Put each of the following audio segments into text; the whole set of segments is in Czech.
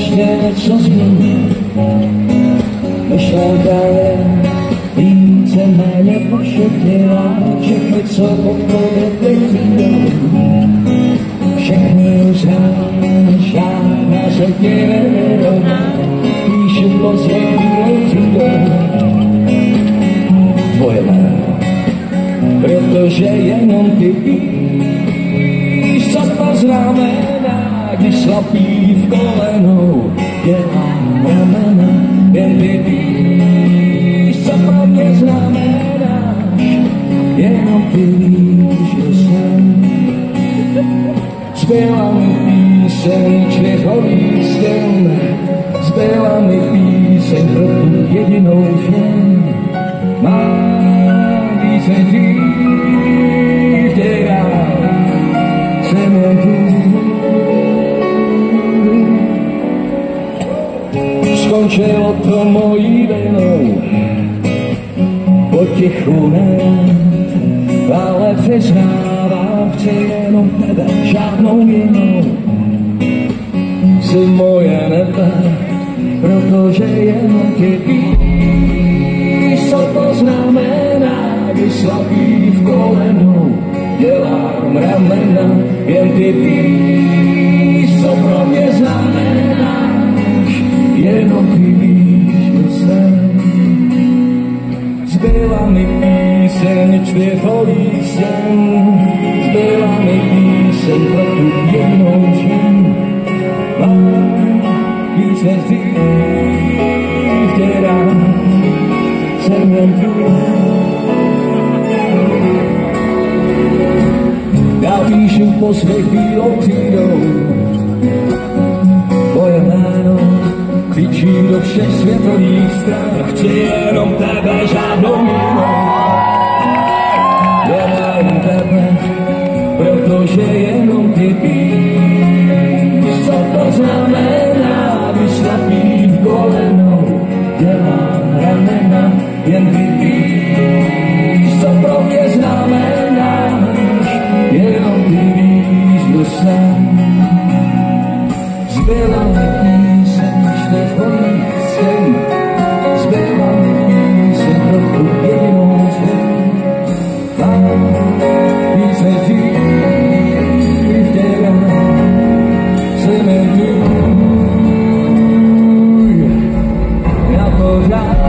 ještě něco změní. Myšlenka je více méně pošetilá, všechny, co okolo teď jdou. Všechny uznáš, žádná se ti nevyrovná, píšu poslední třídou. Tvoje jméno, protože jenom ty víš, co to znamená, když slabý v kolenou dělám ramena, jen ty víš, co pro mě znamenáš, jenom ty víš, kdo jsem. Zbyla mi píseň čvěchový stěn, zbyla mi píseň pro tu jedinou žen. Mám více dřív, dělám, jsem jen tu. Skončilo to mojí vinou, potichu ne, ale přiznávám, chci jenom tebe, žádnou jinou. Jsi moje nebe, protože jenom ty víš, co to znamená, když slabý v kolenou dělám ramena, jen ty víš, co pro mě znamenáš, jenom ty víš, kdo jsem. Zbyla mi píseň čtyřholý sen, zbyla mi píseň pro tu jednou žen. Mám víc než dřív, dělám, jsem jen tu. Já píšu po svých bílou třídou, tvoje jméno křičím do všech světových stran, chci jenom tebe, žádnou jinou. Jenom tebe, protože jenom ty víš, co to znamená, když slabý v kolenou dělám ramena, jen ty víš, co pro mě znamenáš, jenom ty víš, kdo jsem. Zbyla mi píseň čtyřholých sen, zbyla mi píseň pro tu jedinou žen. Mám víc než dřív, dělám, jsem jen tvůj na pořád.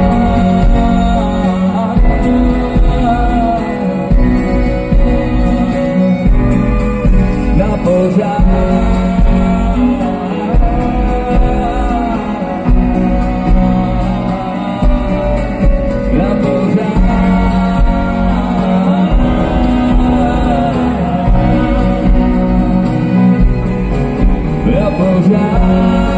Na pořád. Yeah.